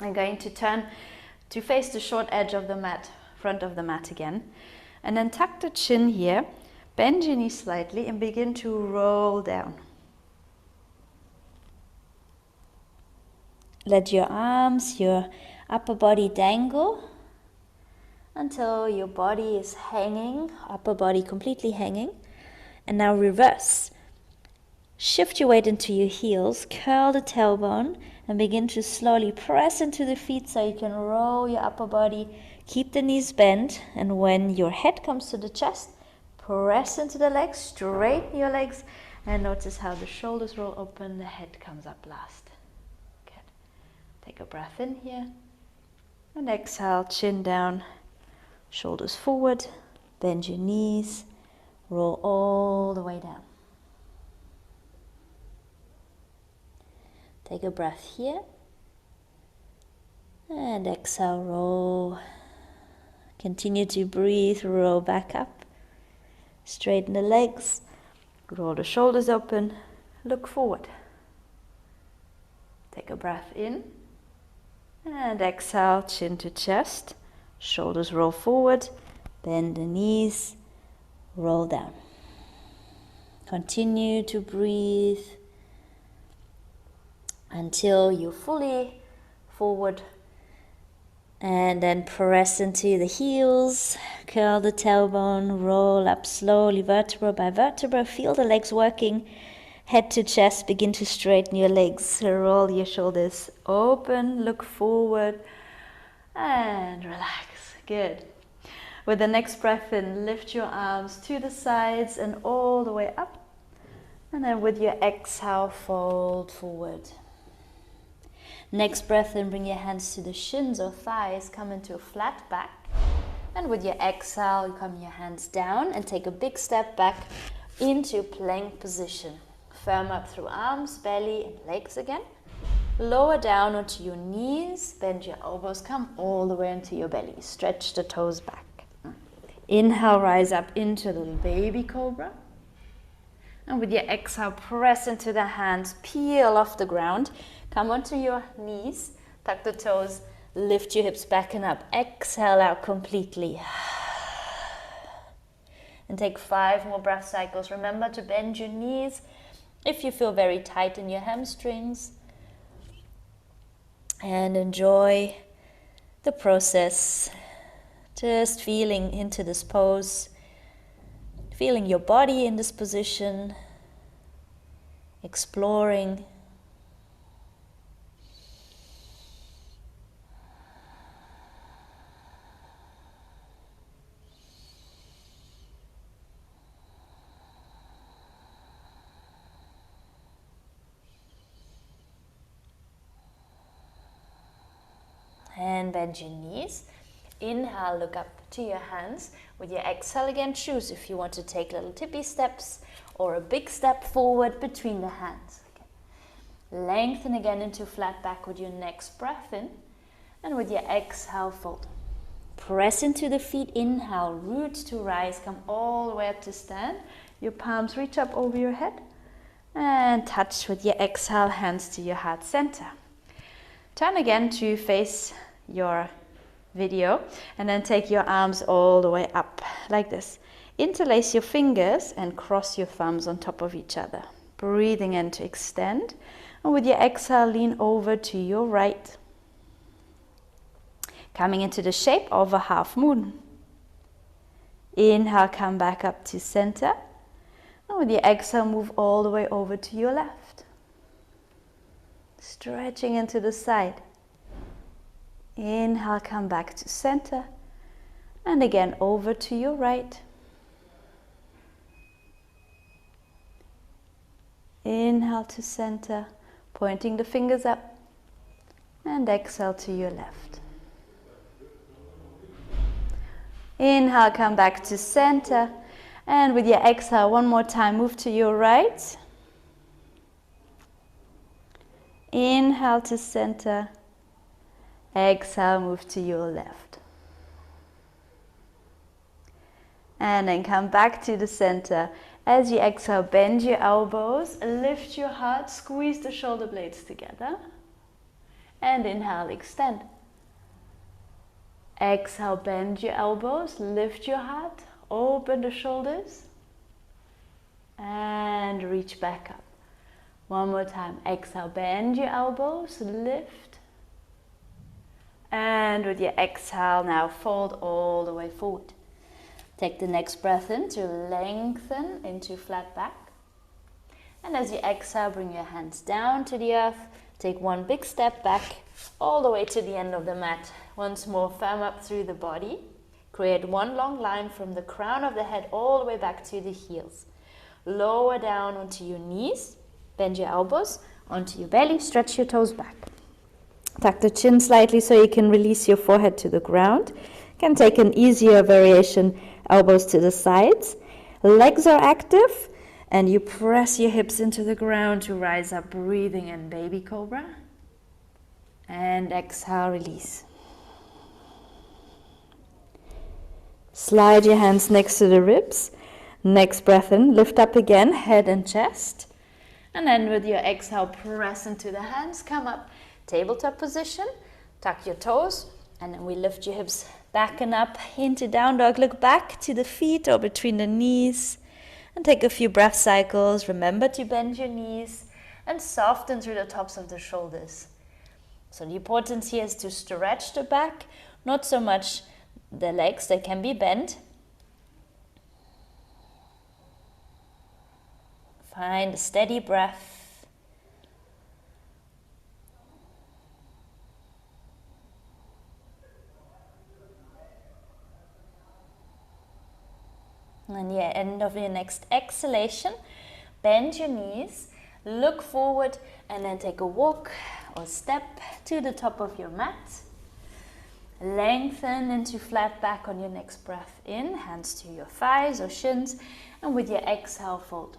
I'm going to turn to face the short edge of the mat, front of the mat again. And then tuck the chin here, bend your knees slightly and begin to roll down. Let your arms, your upper body dangle until your body is hanging, upper body completely hanging. And now reverse. Shift your weight into your heels, curl the tailbone, and begin to slowly press into the feet so you can roll your upper body. Keep the knees bent, and when your head comes to the chest, press into the legs, straighten your legs, and notice how the shoulders roll open, the head comes up last. Good. Take a breath in here, and exhale, chin down, shoulders forward, bend your knees, roll all the way down. Take a breath here, and exhale, roll. Continue to breathe, roll back up, straighten the legs, roll the shoulders open, look forward. Take a breath in, and exhale, chin to chest, shoulders roll forward, bend the knees, roll down. Continue to breathe until you're fully forward, and then press into the heels, curl the tailbone, roll up slowly, vertebra by vertebra. Feel the legs working, head to chest, begin to straighten your legs, roll your shoulders open, look forward, and relax. Good. With the next breath in, lift your arms to the sides and all the way up, and then with your exhale, fold forward. Next breath in, bring your hands to the shins or thighs, come into a flat back. And with your exhale, you come your hands down and take a big step back into plank position. Firm up through arms, belly and legs again. Lower down onto your knees, bend your elbows, come all the way into your belly. Stretch the toes back. Inhale, rise up into little baby cobra. And with your exhale, press into the hands, peel off the ground. Come onto your knees, tuck the toes, lift your hips back and up. Exhale out completely. And take 5 more breath cycles. Remember to bend your knees if you feel very tight in your hamstrings. And enjoy the process. Just feeling into this pose. Feeling your body in this position. Exploring. And bend your knees. Inhale, look up to your hands. With your exhale again, choose if you want to take little tippy steps or a big step forward between the hands. Okay. Lengthen again into flat back with your next breath in. And with your exhale, fold. Press into the feet. Inhale, root to rise. Come all the way up to stand. Your palms reach up over your head. And touch with your exhale, hands to your heart center. Turn again to face your video and then take your arms all the way up like this. Interlace your fingers and cross your thumbs on top of each other. Breathing in to extend. And with your exhale, lean over to your right. Coming into the shape of a half moon. Inhale, come back up to center. And with your exhale, move all the way over to your left. Stretching into the side. Inhale, come back to center. And again, over to your right. Inhale to center, pointing the fingers up. And exhale to your left. Inhale, come back to center. And with your exhale, one more time, move to your right. Inhale to center. Exhale, move to your left. And then come back to the center. As you exhale, bend your elbows, lift your heart, squeeze the shoulder blades together. And inhale, extend. Exhale, bend your elbows, lift your heart, open the shoulders, and reach back up. One more time. Exhale, bend your elbows, lift. And with your exhale, now fold all the way forward. Take the next breath in to lengthen into flat back. And as you exhale, bring your hands down to the earth. Take one big step back, all the way to the end of the mat. Once more, firm up through the body. Create one long line from the crown of the head all the way back to the heels. Lower down onto your knees. Bend your elbows onto your belly. Stretch your toes back. Tuck the chin slightly so you can release your forehead to the ground. You can take an easier variation, elbows to the sides. Legs are active. And you press your hips into the ground to rise up, breathing in baby cobra. And exhale, release. Slide your hands next to the ribs. Next breath in, lift up again, head and chest. And then with your exhale, press into the hands, come up, tabletop position, tuck your toes, and then we lift your hips back and up into down dog. Look back to the feet or between the knees. And take a few breath cycles. Remember to bend your knees and soften through the tops of the shoulders. So the importance here is to stretch the back, not so much the legs, they can be bent. Find a steady breath. And yeah, end of your next exhalation, bend your knees, look forward, and then take a walk or step to the top of your mat. Lengthen into flat back on your next breath in, hands to your thighs or shins, and with your exhale, fold.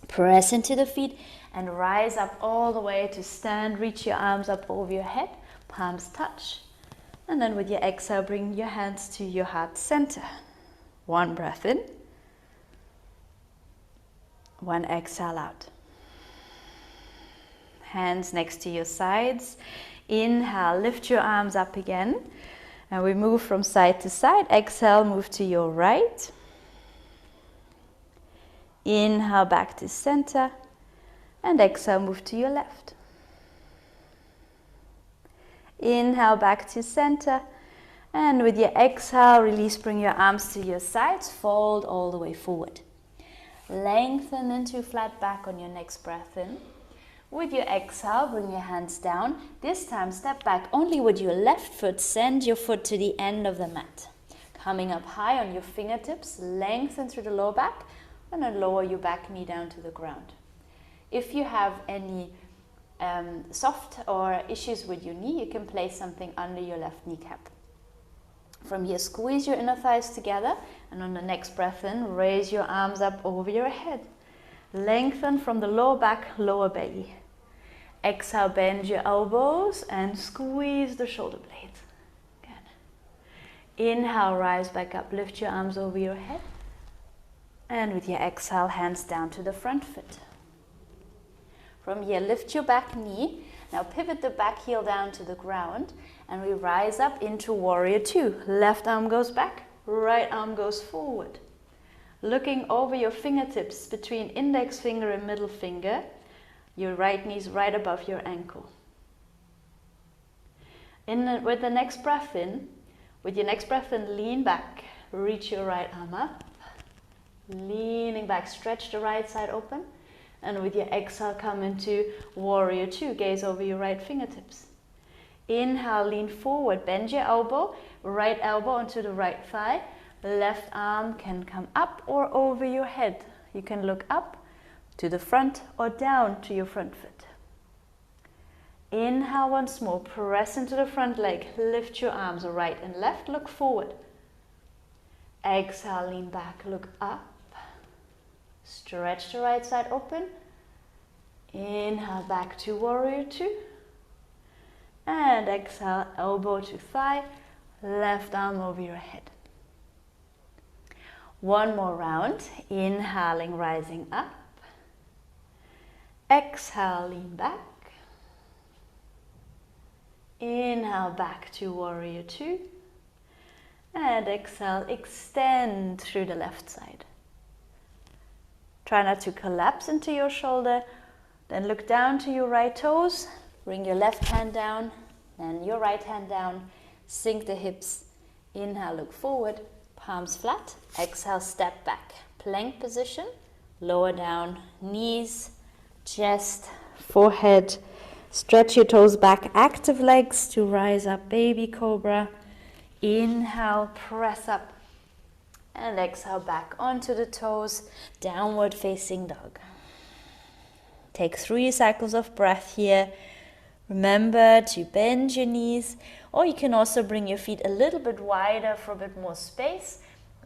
Press into the feet and rise up all the way to stand. Reach your arms up over your head, palms touch. And then with your exhale, bring your hands to your heart center. One breath in. One exhale out. Hands next to your sides. Inhale, lift your arms up again. And we move from side to side. Exhale, move to your right. Inhale, back to center. And exhale, move to your left. Inhale, back to center. And with your exhale, release, bring your arms to your sides, fold all the way forward. Lengthen into flat back on your next breath in. With your exhale, bring your hands down. This time, step back only with your left foot. Send your foot to the end of the mat. Coming up high on your fingertips, lengthen through the lower back, and then lower your back knee down to the ground. If you have any soft or issues with your knee, you can place something under your left kneecap. From here, squeeze your inner thighs together, and on the next breath in, raise your arms up over your head. Lengthen from the lower back, lower belly. Exhale, bend your elbows and squeeze the shoulder blades. Good. Inhale, rise back up, lift your arms over your head. And with your exhale, hands down to the front foot. From here, lift your back knee. Now pivot the back heel down to the ground, and we rise up into warrior two. Left arm goes back, right arm goes forward. Looking over your fingertips between index finger and middle finger, your right knee is right above your ankle. With your next breath in, lean back, reach your right arm up. Leaning back, stretch the right side open. And with your exhale, come into warrior two, gaze over your right fingertips. Inhale, lean forward, bend your elbow, right elbow onto the right thigh. Left arm can come up or over your head. You can look up to the front or down to your front foot. Inhale once more, press into the front leg, lift your arms right and left, look forward. Exhale, lean back, look up. Stretch the right side open. Inhale, back to warrior two. And exhale, elbow to thigh, left arm over your head. One more round. Inhaling, rising up. Exhale, lean back. Inhale back to warrior two. And exhale, extend through the left side. Try not to collapse into your shoulder. Then look down to your right toes. Bring your left hand down, then your right hand down. Sink the hips. Inhale, look forward. Palms flat. Exhale, step back. Plank position. Lower down, knees, chest, forehead. Stretch your toes back. Active legs to rise up. Baby cobra. Inhale, press up. And exhale back onto the toes. Downward facing dog. Take 3 cycles of breath here. Remember to bend your knees, or you can also bring your feet a little bit wider for a bit more space,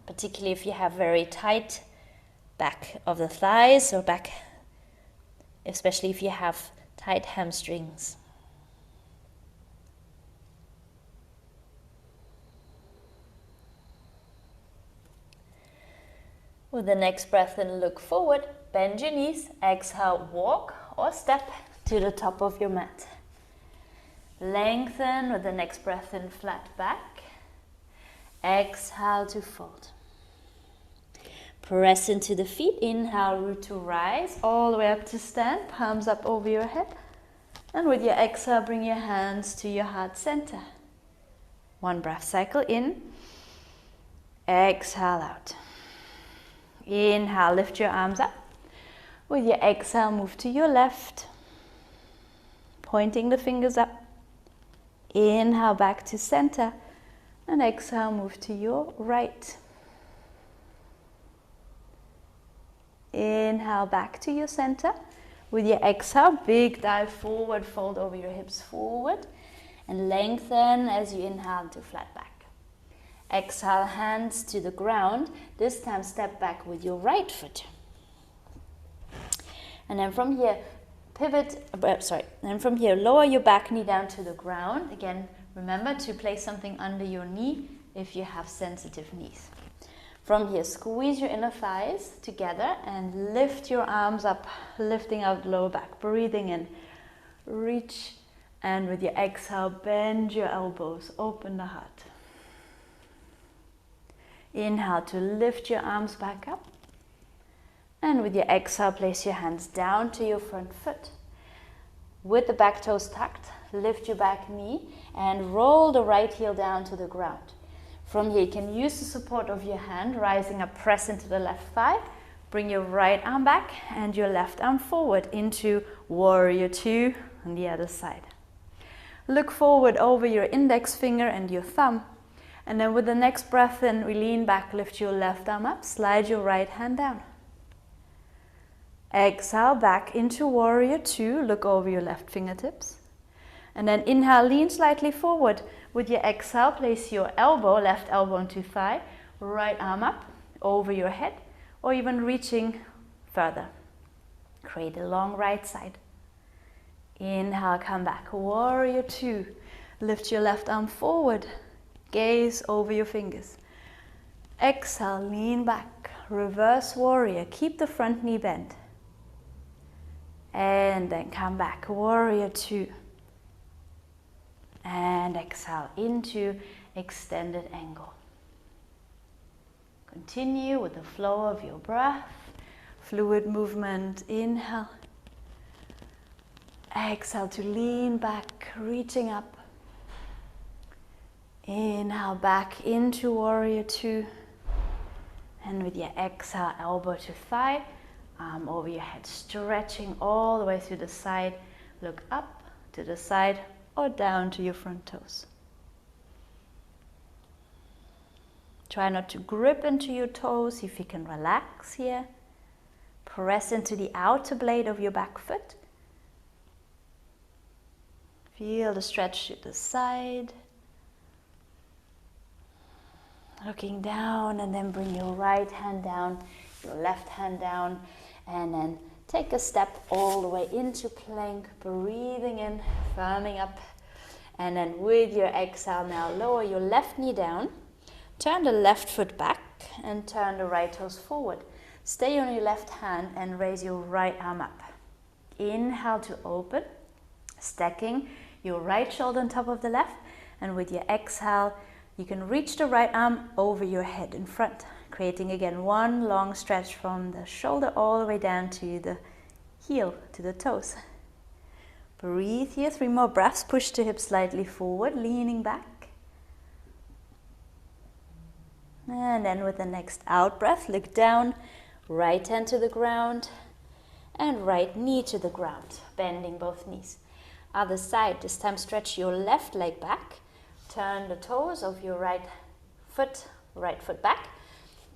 particularly if you have very tight back of the thighs, or back, especially if you have tight hamstrings. With the next breath in, look forward, bend your knees, exhale, walk or step to the top of your mat. Lengthen with the next breath in, flat back. Exhale to fold. Press into the feet, inhale, root to rise, all the way up to stand, palms up over your head. And with your exhale, bring your hands to your heart center. 1 breath cycle in, exhale out. Inhale, lift your arms up. With your exhale, move to your left, pointing the fingers up. Inhale, back to center, and exhale, move to your right. Inhale, back to your center. With your exhale, big dive forward, fold over your hips forward, and lengthen as you inhale to flat back. Exhale, hands to the ground. This time, step back with your right foot. And then from here, lower your back knee down to the ground. Again, remember to place something under your knee if you have sensitive knees. From here, squeeze your inner thighs together and lift your arms up, lifting out the lower back. Breathing in, reach, and with your exhale, bend your elbows, open the heart. Inhale to lift your arms back up. And with your exhale, place your hands down to your front foot. With the back toes tucked, lift your back knee and roll the right heel down to the ground. From here, you can use the support of your hand, rising up, press into the left thigh. Bring your right arm back and your left arm forward into warrior two on the other side. Look forward over your index finger and your thumb. And then with the next breath in, we lean back, lift your left arm up, slide your right hand down. Exhale, back into warrior two, look over your left fingertips. And then inhale, lean slightly forward. With your exhale, place your elbow, left elbow onto thigh, right arm up, over your head, or even reaching further. Create a long right side. Inhale, come back, warrior two. Lift your left arm forward, gaze over your fingers. Exhale, lean back, reverse warrior, keep the front knee bent. And then come back, warrior two. And exhale into extended angle. Continue with the flow of your breath, fluid movement. Inhale. Exhale to lean back, reaching up. Inhale back into warrior two. And with your exhale, elbow to thigh, arm over your head, stretching all the way through the side. Look up to the side or down to your front toes. Try not to grip into your toes. See if you can relax here. Press into the outer blade of your back foot. Feel the stretch to the side. Looking down, and then bring your right hand down, your left hand down, and then take a step all the way into plank, breathing in, firming up. And then with your exhale now, lower your left knee down, turn the left foot back, and turn the right toes forward. Stay on your left hand and raise your right arm up. Inhale to open, stacking your right shoulder on top of the left, and with your exhale, you can reach the right arm over your head in front, creating again one long stretch from the shoulder all the way down to the heel, to the toes. Breathe here, 3 more breaths. Push the hips slightly forward, leaning back. And then with the next out breath, look down, right hand to the ground, and right knee to the ground, bending both knees. Other side, this time stretch your left leg back, turn the toes of your right foot back,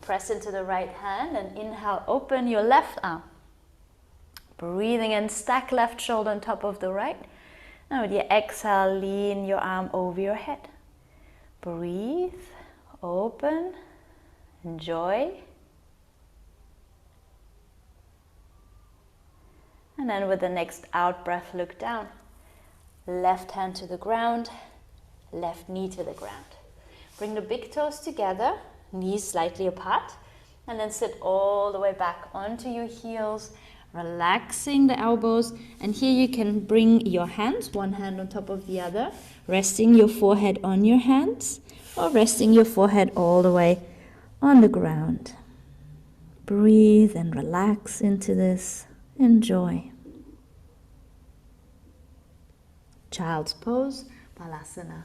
press into the right hand, and inhale, open your left arm. Breathing in, stack left shoulder on top of the right. Now with your exhale, lean your arm over your head. Breathe, open, enjoy. And then with the next out breath, look down. Left hand to the ground, left knee to the ground. Bring the big toes together, knees slightly apart, and then sit all the way back onto your heels, relaxing the elbows. And here you can bring your hands, one hand on top of the other, resting your forehead on your hands, or resting your forehead all the way on the ground. Breathe and relax into this. Enjoy. Child's pose, Balasana.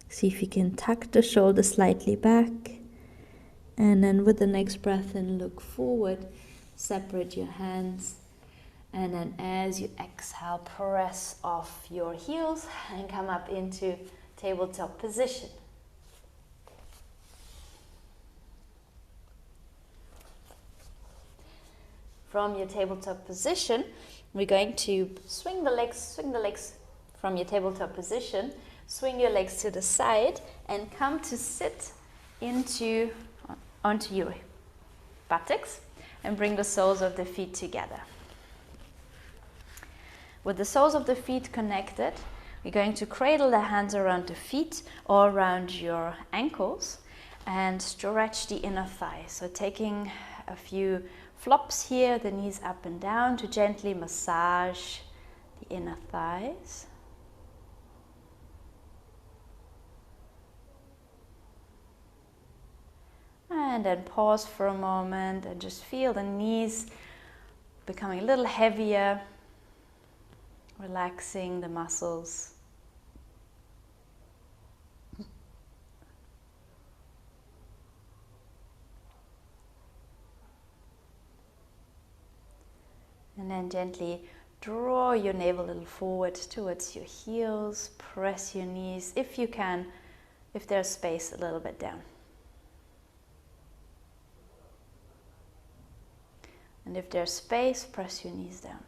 See if you can tuck the shoulders slightly back, and then with the next breath in, look forward, separate your hands, and then as you exhale, press off your heels and come up into tabletop position. From your tabletop position, we're going to swing the legs from your tabletop position. Swing your legs to the side and come to sit onto your buttocks and bring the soles of the feet together. With the soles of the feet connected, we're going to cradle the hands around the feet or around your ankles and stretch the inner thigh. So taking a few flops here, the knees up and down, to gently massage the inner thighs. And then pause for a moment and just feel the knees becoming a little heavier, relaxing the muscles. And then gently draw your navel a little forward towards your heels. Press your knees, if you can, if there's space, a little bit down. And if there's space, press your knees down.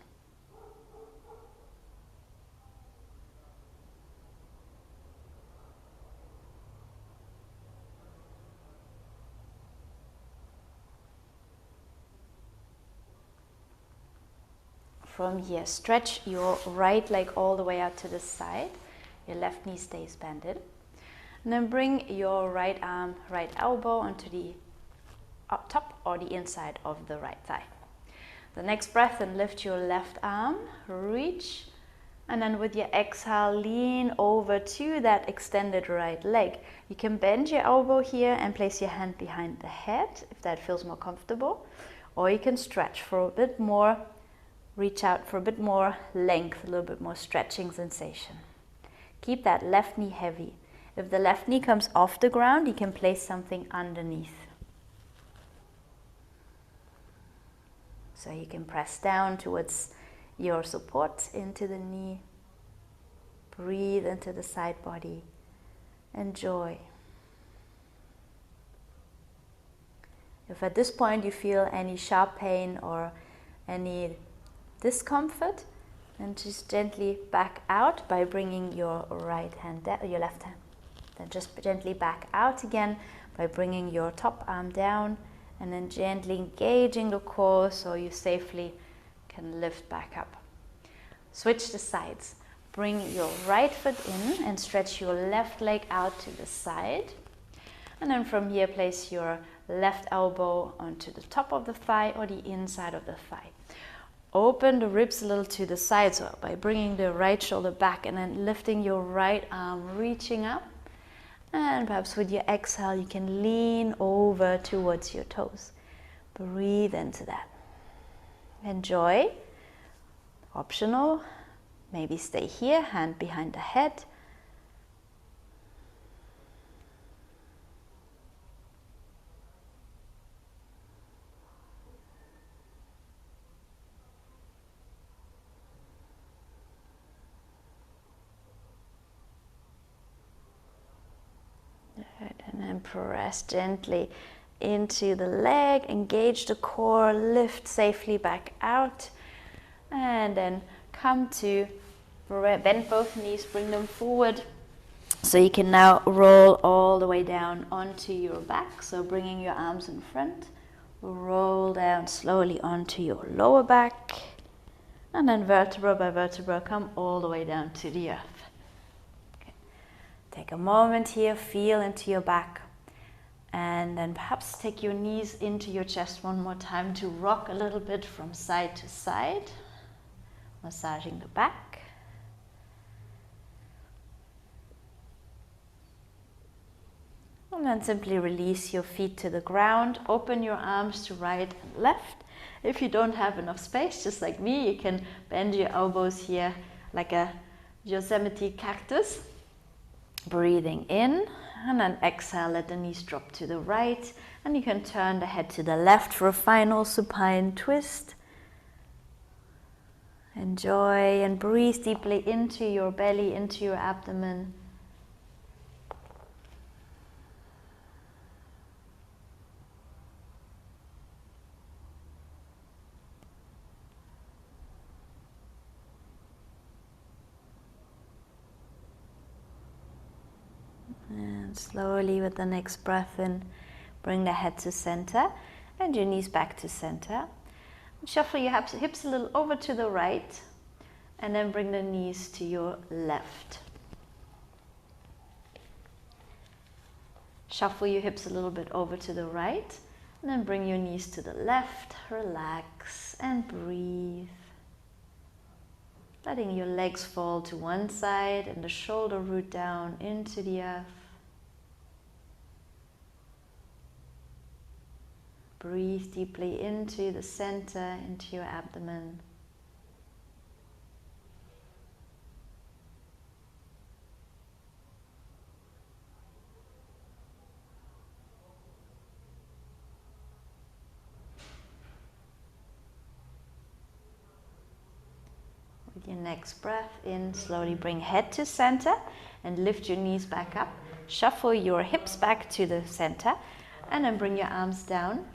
From here, stretch your right leg all the way out to the side. Your left knee stays bended. And then bring your right arm, right elbow onto the top or the inside of the right thigh. The next breath, and lift your left arm, reach, and then with your exhale, lean over to that extended right leg. You can bend your elbow here and place your hand behind the head if that feels more comfortable, or you can stretch for a bit more, reach out for a bit more length, a little bit more stretching sensation. Keep that left knee heavy. If the left knee comes off the ground, you can place something underneath. So you can press down towards your support into the knee. Breathe into the side body. Enjoy. If at this point you feel any sharp pain or any discomfort, then just gently back out by bringing your right hand down, your left hand. Then just gently back out again by bringing your top arm down, and then gently engaging the core so you safely can lift back up. Switch the sides. Bring your right foot in and stretch your left leg out to the side. And then from here, place your left elbow onto the top of the thigh or the inside of the thigh. Open the ribs a little to the side, so by bringing the right shoulder back and then lifting your right arm, reaching up. And perhaps with your exhale, you can lean over towards your toes. Breathe into that. Enjoy. Optional. Maybe stay here, hand behind the head. Good. And then press gently into the leg, engage the core, lift safely back out, and then come to bend both knees, bring them forward. So you can now roll all the way down onto your back. So bringing your arms in front, roll down slowly onto your lower back, and then vertebra by vertebra, come all the way down to the earth. Okay. Take a moment here, feel into your back, and then perhaps take your knees into your chest one more time to rock a little bit from side to side, massaging the back. And then simply release your feet to the ground. Open your arms to right and left. If you don't have enough space, just like me, you can bend your elbows here like a Yosemite cactus. Breathing in, and then exhale, let the knees drop to the right. And you can turn the head to the left for a final supine twist. Enjoy and breathe deeply into your belly, into your abdomen. And slowly with the next breath in, bring the head to center and your knees back to center. Shuffle your hips a little over to the right and then bring the knees to your left. Shuffle your hips a little bit over to the right and then bring your knees to the left. Relax and breathe. Letting your legs fall to one side and the shoulder root down into the earth. Breathe deeply into the center, into your abdomen. With your next breath in, slowly bring head to center and lift your knees back up. Shuffle your hips back to the center and then bring your arms down.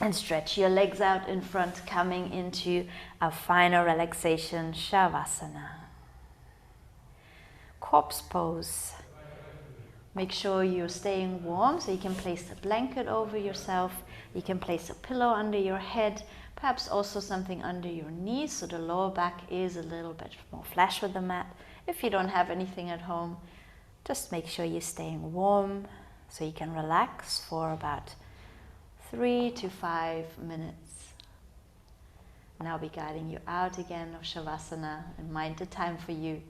And stretch your legs out in front, coming into a final relaxation, Shavasana. Corpse pose. Make sure you're staying warm, so you can place a blanket over yourself. You can place a pillow under your head, perhaps also something under your knees, so the lower back is a little bit more flush with the mat. If you don't have anything at home, just make sure you're staying warm, so you can relax for about 3 to 5 minutes. And I'll be guiding you out again of Shavasana and mind the time for you.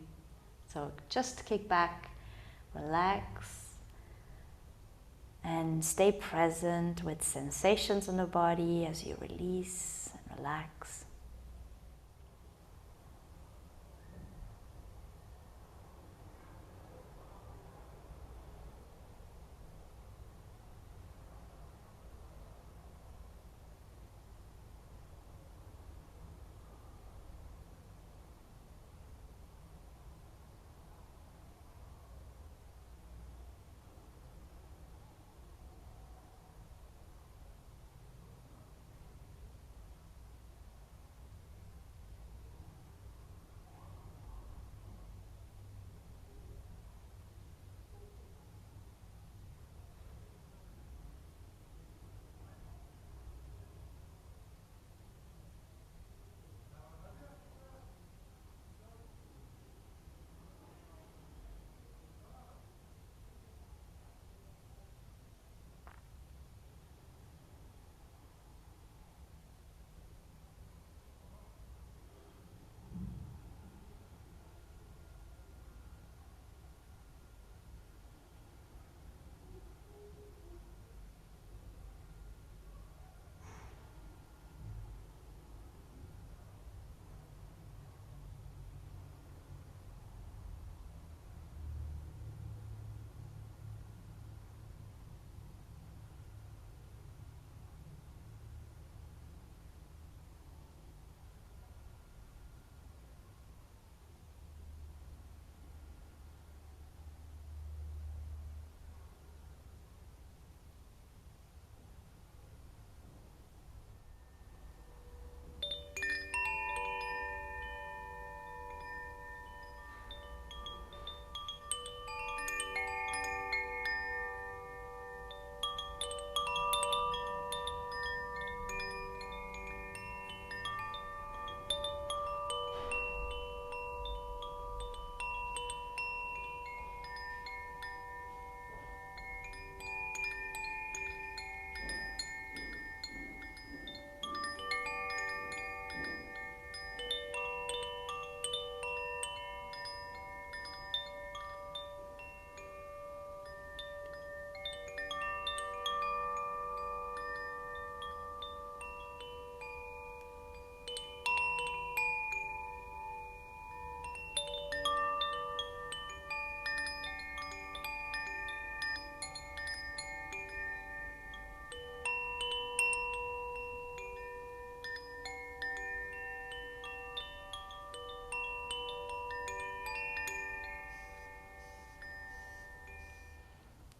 So just kick back, relax, and stay present with sensations in the body as you release and relax.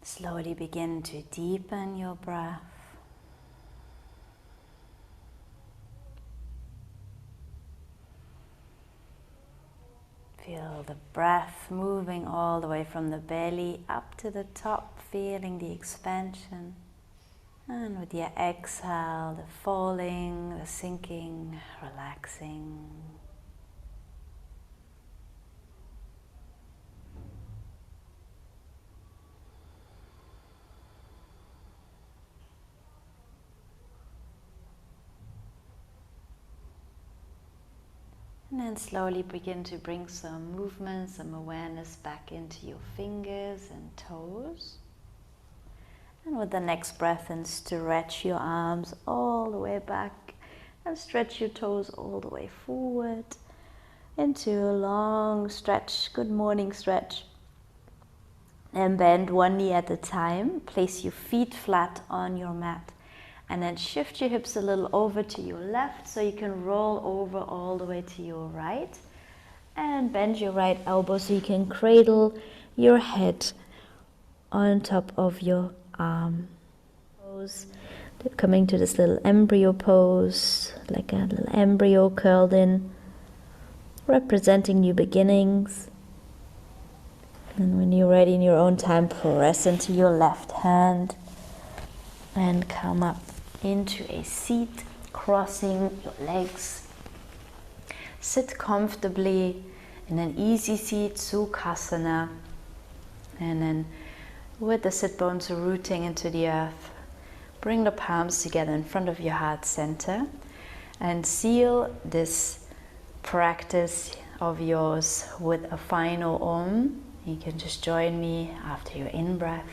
Slowly begin to deepen your breath. Feel the breath moving all the way from the belly up to the top, feeling the expansion. And with your exhale, the falling, the sinking, relaxing. And then slowly begin to bring some movement, some awareness back into your fingers and toes. And with the next breath in, stretch your arms all the way back and stretch your toes all the way forward into a long stretch, good morning stretch. And bend one knee at a time. Place your feet flat on your mat. And then shift your hips a little over to your left so you can roll over all the way to your right. And bend your right elbow so you can cradle your head on top of your arm. Coming to this little embryo pose, like a little embryo curled in, representing new beginnings. And when you're ready in your own time, press into your left hand and come up into a seat, crossing your legs. Sit comfortably in an easy seat, Sukhasana, and then with the sit bones rooting into the earth, bring the palms together in front of your heart center and seal this practice of yours with a final Om. You can just join me after your in-breath.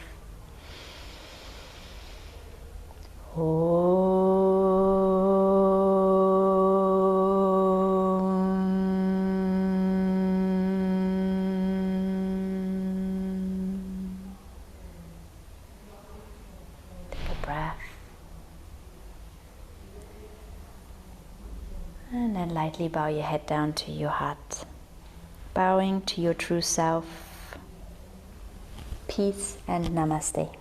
And then lightly bow your head down to your heart, bowing to your true self. Peace and namaste.